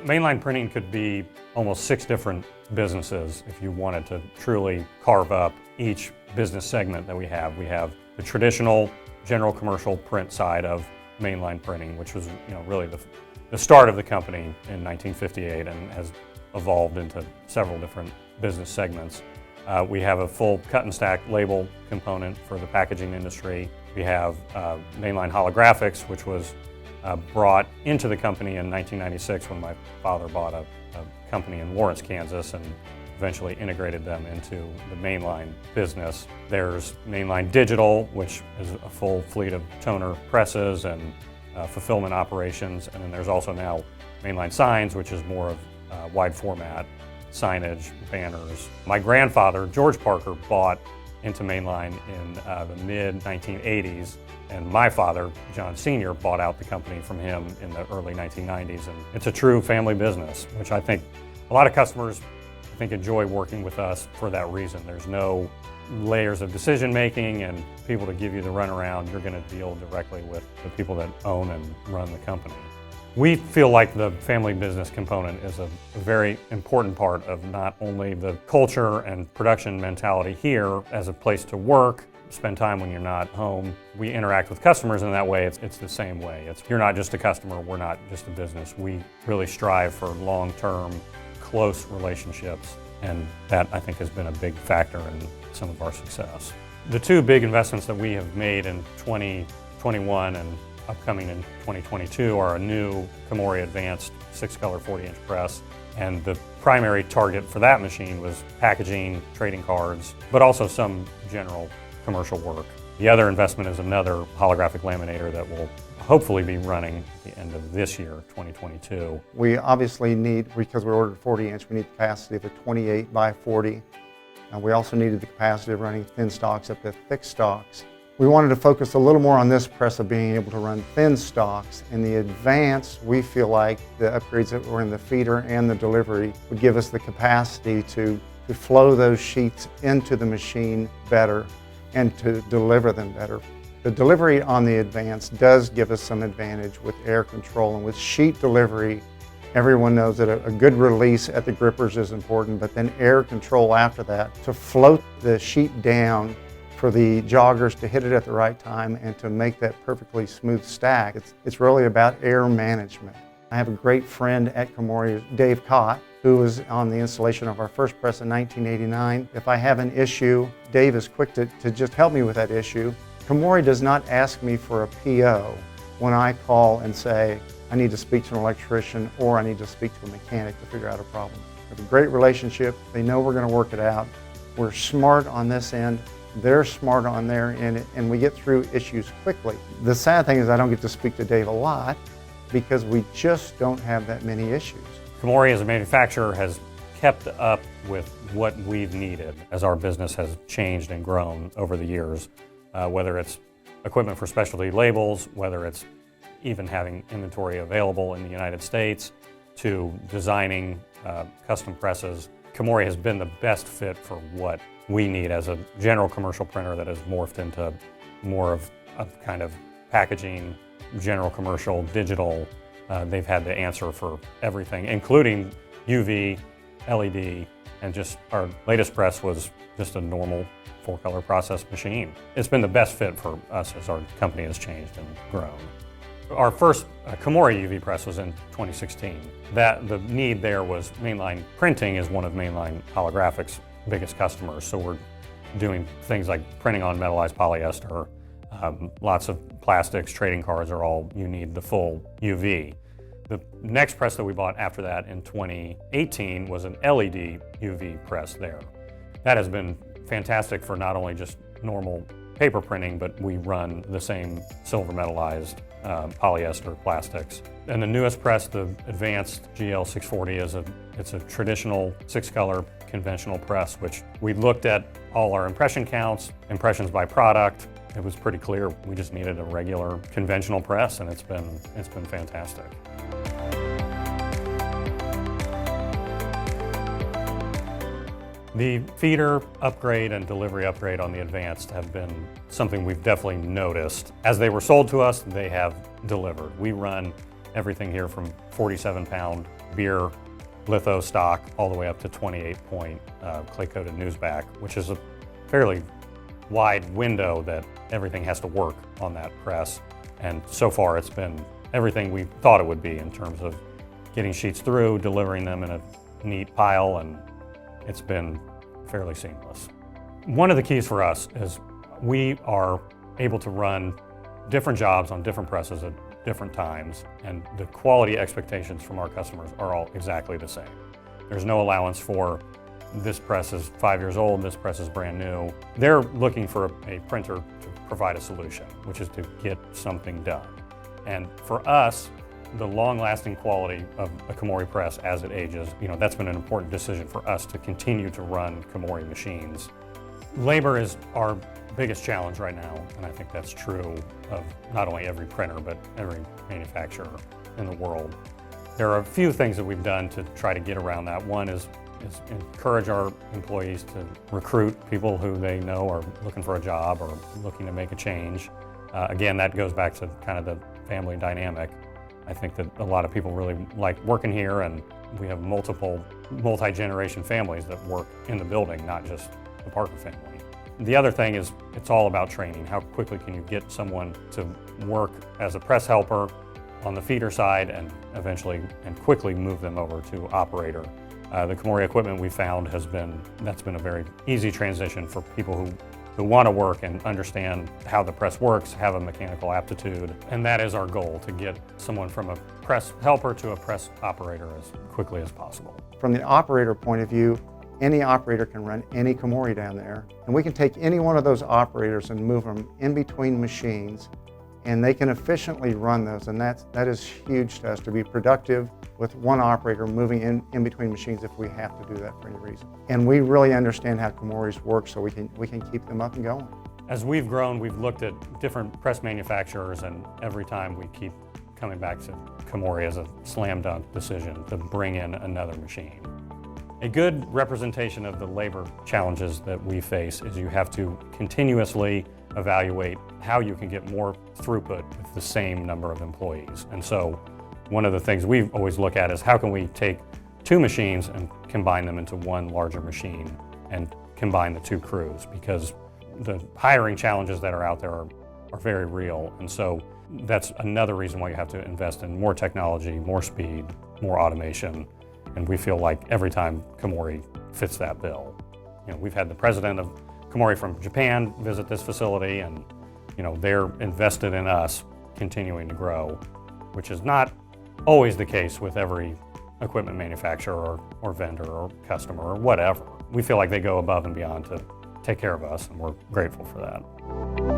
Mainline printing could be almost 6 different businesses if you wanted to truly carve up each business segment that we have. We have the traditional general commercial print side of Mainline Printing, which was really the start of the company in 1958 and has evolved into several different business segments. We have a full cut and stack label component for the packaging industry. We have Mainline Holographics, which was brought into the company in 1996 when my father bought a company in Lawrence, Kansas, and eventually integrated them into the Mainline business. There's Mainline Digital, which is a full fleet of toner presses and fulfillment operations. And then there's also now Mainline Signs, which is more of wide format signage, banners. My grandfather, George Parker, bought into Mainline in the mid-1980s, and my father, John Sr., bought out the company from him in the early 1990s. And it's a true family business, which I think a lot of customers enjoy working with us for that reason. There's no layers of decision making and people to give you the runaround. You're going to deal directly with the people that own and run the company. We feel like the family business component is a very important part of not only the culture and production mentality here as a place to work, spend time when you're not home. We interact with customers in that way. It's the same way. You're not just a customer, we're not just a business. We really strive for long-term, close relationships, and that I think has been a big factor in some of our success. The 2 big investments that we have made in 2021 and upcoming in 2022 are a new Komori Advanced 6-color 40-inch press, and the primary target for that machine was packaging, trading cards, but also some general commercial work. The other investment is another holographic laminator that will hopefully be running at the end of this year, 2022. We obviously need, because we ordered 40-inch, we need the capacity of a 28 by 40. We also needed the capacity of running thin stocks up to thick stocks. We wanted to focus a little more on this press of being able to run thin stocks. In the advanced, we feel like the upgrades that were in the feeder and the delivery would give us the capacity to flow those sheets into the machine better and to deliver them better. The delivery on the advanced does give us some advantage with air control, and with sheet delivery, everyone knows that a good release at the grippers is important, but then air control after that to float the sheet down for the joggers to hit it at the right time and to make that perfectly smooth stack. It's really about air management. I have a great friend at Komori, Dave Cott, who was on the installation of our first press in 1989. If I have an issue, Dave is quick to just help me with that issue. Komori does not ask me for a PO when I call and say, I need to speak to an electrician or I need to speak to a mechanic to figure out a problem. We have a great relationship. They know we're going to work it out. We're smart on this end. They're smart on their end, and we get through issues quickly. The sad thing is I don't get to speak to Dave a lot because we just don't have that many issues. Komori as a manufacturer has kept up with what we've needed as our business has changed and grown over the years, whether it's equipment for specialty labels, whether it's even having inventory available in the United States, to designing custom presses. Komori has been the best fit for what we need as a general commercial printer that has morphed into more of a kind of packaging, general commercial, digital. They've had the answer for everything, including UV, LED, and just our latest press was just a normal 4-color process machine. It's been the best fit for us as our company has changed and grown. Our first Komori UV press was in 2016. The need there was Mainline Printing is one of Mainline Holographics' biggest customers, so we're doing things like printing on metallized polyester, lots of plastics, trading cards are all, you need the full UV. The next press that we bought after that in 2018 was an LED UV press there. That has been fantastic for not only just normal paper printing, but we run the same silver metallized polyester plastics. And the newest press, the advanced GL640, it's a traditional 6-color conventional press, which we looked at all our impression counts, impressions by product. It was pretty clear we just needed a regular conventional press, and it's been fantastic. The feeder upgrade and delivery upgrade on the advanced have been something we've definitely noticed. As they were sold to us, they have delivered. We run everything here from 47-pound beer litho stock all the way up to 28-point clay-coated newsback, which is a fairly wide window that everything has to work on that press. And so far it's been everything we thought it would be in terms of getting sheets through, delivering them in a neat pile, and it's been fairly seamless. One of the keys for us is we are able to run different jobs on different presses at different times, and the quality expectations from our customers are all exactly the same. There's no allowance for this press is 5 years old, this press is brand new. They're looking for a printer to provide a solution, which is to get something done. And for us, the long-lasting quality of a Komori press as it ages, that's been an important decision for us to continue to run Komori machines. Labor is our biggest challenge right now, and I think that's true of not only every printer, but every manufacturer in the world. There are a few things that we've done to try to get around that. One is encourage our employees to recruit people who they know are looking for a job or looking to make a change. Again, that goes back to kind of the family dynamic. I think that a lot of people really like working here, and we have multiple multi-generation families that work in the building, not just the Parker family. The other thing is it's all about training. How quickly can you get someone to work as a press helper on the feeder side and eventually and quickly move them over to operator. The Komori equipment we found that's been a very easy transition for people who want to work and understand how the press works, have a mechanical aptitude, and that is our goal, to get someone from a press helper to a press operator as quickly as possible. From the operator point of view, any operator can run any Komori down there, and we can take any one of those operators and move them in between machines, and they can efficiently run those, and that is huge to us, to be productive with one operator moving in between machines if we have to do that for any reason. And we really understand how Komoris work, so we can keep them up and going. As we've grown, we've looked at different press manufacturers, and every time we keep coming back to Komori as a slam dunk decision to bring in another machine. A good representation of the labor challenges that we face is you have to continuously evaluate how you can get more throughput with the same number of employees. And so one of the things we always look at is how can we take two machines and combine them into one larger machine and combine the two crews, because the hiring challenges that are out there are very real. And so that's another reason why you have to invest in more technology, more speed, more automation. And we feel like every time Komori fits that bill. We've had the president of Komori from Japan visit this facility, and they're invested in us continuing to grow, which is not always the case with every equipment manufacturer or vendor or customer or whatever. We feel like they go above and beyond to take care of us, and we're grateful for that.